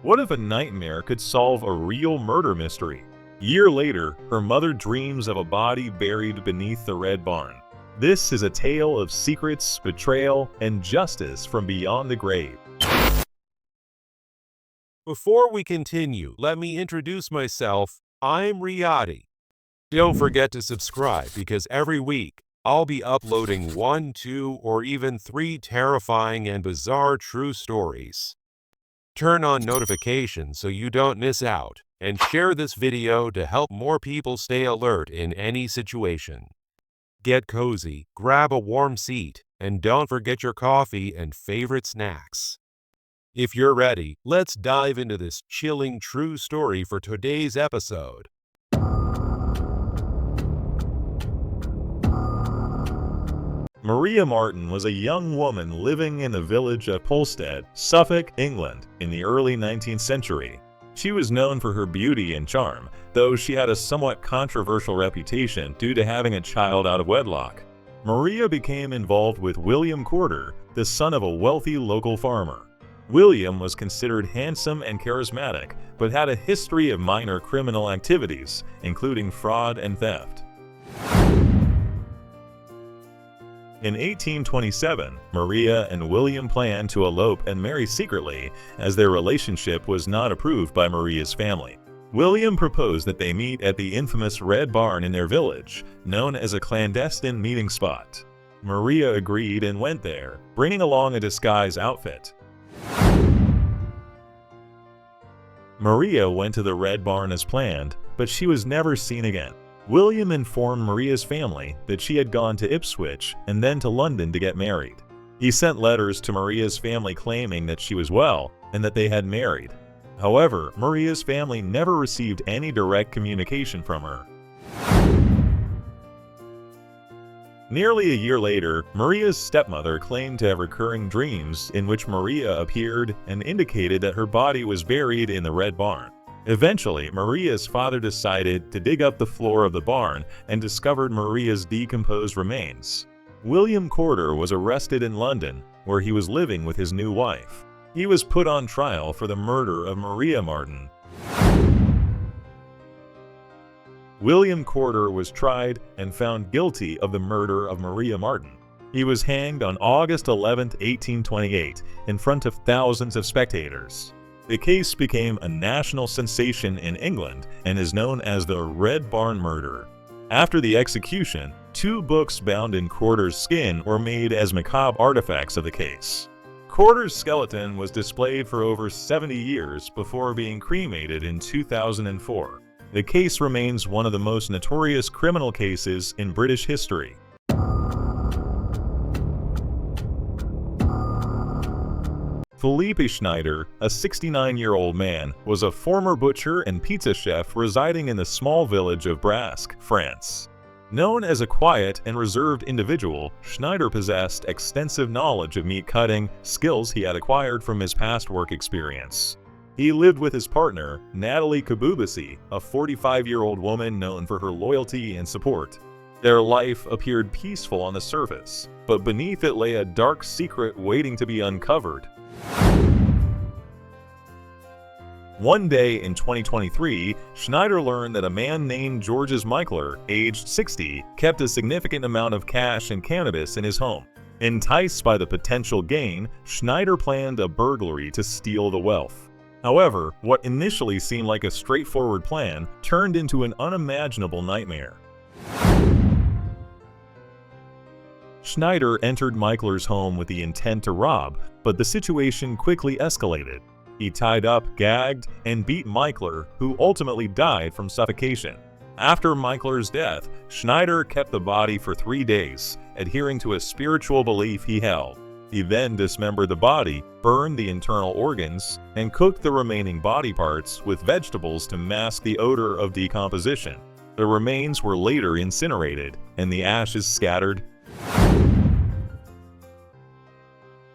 What if a nightmare could solve a real murder mystery? A year later, her mother dreams of a body buried beneath the Red Barn. This is a tale of secrets, betrayal, and justice from beyond the grave. Before we continue, let me introduce myself. I'm Riyadi. Don't forget to subscribe because every week I'll be uploading 1, 2, or even 3 terrifying and bizarre true stories. Turn on notifications so you don't miss out, and share this video to help more people stay alert in any situation. Get cozy, grab a warm seat, and don't forget your coffee and favorite snacks. If you're ready, let's dive into this chilling true story for today's episode. Maria Martin was a young woman living in the village of Polstead, Suffolk, England, in the early 19th century. She was known for her beauty and charm, though she had a somewhat controversial reputation due to having a child out of wedlock. Maria became involved with William Corder, the son of a wealthy local farmer. William was considered handsome and charismatic, but had a history of minor criminal activities, including fraud and theft. In 1827, Maria and William planned to elope and marry secretly, as their relationship was not approved by Maria's family. William proposed that they meet at the infamous Red Barn in their village, known as a clandestine meeting spot. Maria agreed and went there, bringing along a disguise outfit. Maria went to the Red Barn as planned, but she was never seen again. William informed Maria's family that she had gone to Ipswich and then to London to get married. He sent letters to Maria's family claiming that she was well and that they had married. However, Maria's family never received any direct communication from her. Nearly a year later, Maria's stepmother claimed to have recurring dreams in which Maria appeared and indicated that her body was buried in the Red Barn. Eventually, Maria's father decided to dig up the floor of the barn and discovered Maria's decomposed remains. William Corder was arrested in London, where he was living with his new wife. He was put on trial for the murder of Maria Martin. William Corder was tried and found guilty of the murder of Maria Martin. He was hanged on August 11, 1828, in front of thousands of spectators. The case became a national sensation in England and is known as the Red Barn Murder. After the execution, 2 books bound in Corder's skin were made as macabre artifacts of the case. Corder's skeleton was displayed for over 70 years before being cremated in 2004. The case remains one of the most notorious criminal cases in British history. Philippe Schneider, a 69-year-old man, was a former butcher and pizza chef residing in the small village of Brasque, France. Known as a quiet and reserved individual, Schneider possessed extensive knowledge of meat cutting, skills he had acquired from his past work experience. He lived with his partner, Natalie Kabubasi, a 45-year-old woman known for her loyalty and support. Their life appeared peaceful on the surface, but beneath it lay a dark secret waiting to be uncovered. One day in 2023, Schneider learned that a man named Georges Michler, aged 60, kept a significant amount of cash and cannabis in his home. Enticed by the potential gain, Schneider planned a burglary to steal the wealth. However, what initially seemed like a straightforward plan turned into an unimaginable nightmare. Schneider entered Michler's home with the intent to rob, but the situation quickly escalated. He tied up, gagged, and beat Michler, who ultimately died from suffocation. After Michler's death, Schneider kept the body for 3 days, adhering to a spiritual belief he held. He then dismembered the body, burned the internal organs, and cooked the remaining body parts with vegetables to mask the odor of decomposition. The remains were later incinerated, and the ashes scattered.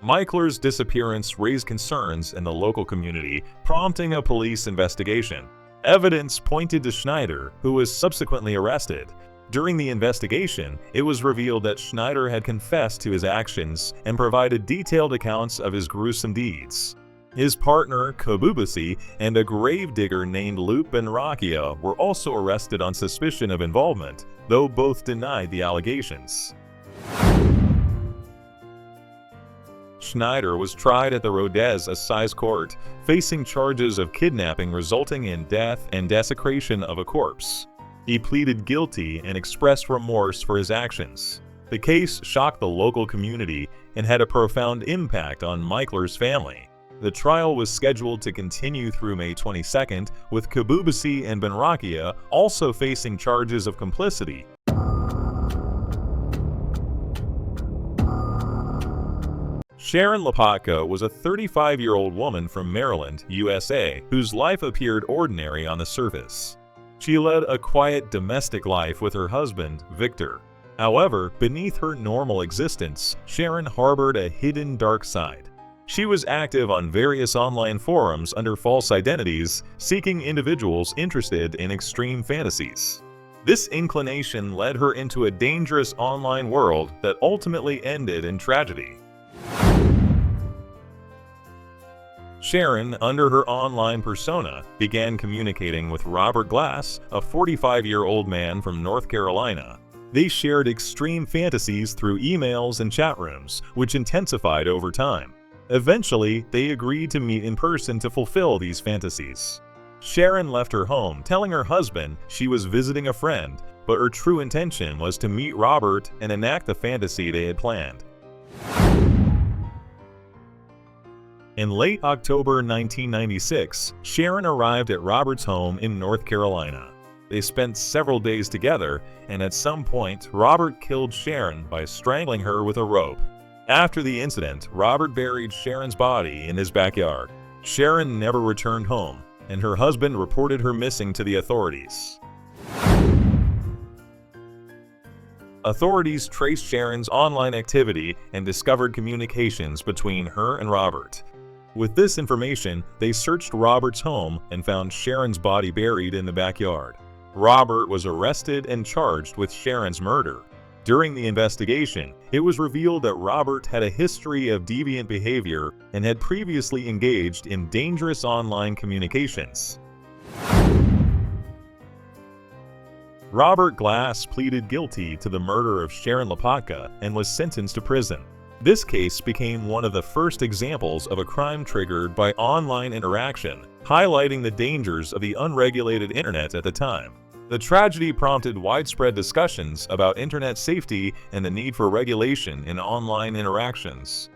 Michler's disappearance raised concerns in the local community, prompting a police investigation. Evidence pointed to Schneider, who was subsequently arrested. During the investigation, it was revealed that Schneider had confessed to his actions and provided detailed accounts of his gruesome deeds. His partner, Kabubasi, and a gravedigger named Lupe Benrakia were also arrested on suspicion of involvement, though both denied the allegations. Schneider was tried at the Rodez Assize Court, facing charges of kidnapping resulting in death and desecration of a corpse. He pleaded guilty and expressed remorse for his actions. The case shocked the local community and had a profound impact on Michler's family. The trial was scheduled to continue through May 22nd, with Kabubasi and Benrakia also facing charges of complicity. Sharon Lopatka was a 35-year-old woman from Maryland, USA, whose life appeared ordinary on the surface. She led a quiet domestic life with her husband, Victor. However, beneath her normal existence, Sharon harbored a hidden dark side. She was active on various online forums under false identities, seeking individuals interested in extreme fantasies. This inclination led her into a dangerous online world that ultimately ended in tragedy. Sharon, under her online persona, began communicating with Robert Glass, a 45-year-old man from North Carolina. They shared extreme fantasies through emails and chat rooms, which intensified over time. Eventually, they agreed to meet in person to fulfill these fantasies. Sharon left her home, telling her husband she was visiting a friend, but her true intention was to meet Robert and enact the fantasy they had planned. In late October 1996, Sharon arrived at Robert's home in North Carolina. They spent several days together, and at some point, Robert killed Sharon by strangling her with a rope. After the incident, Robert buried Sharon's body in his backyard. Sharon never returned home, and her husband reported her missing to the authorities. Authorities traced Sharon's online activity and discovered communications between her and Robert. With this information, they searched Robert's home and found Sharon's body buried in the backyard. Robert was arrested and charged with Sharon's murder. During the investigation, it was revealed that Robert had a history of deviant behavior and had previously engaged in dangerous online communications. Robert Glass pleaded guilty to the murder of Sharon Lopatka and was sentenced to prison. This case became one of the first examples of a crime triggered by online interaction, highlighting the dangers of the unregulated internet at the time. The tragedy prompted widespread discussions about internet safety and the need for regulation in online interactions.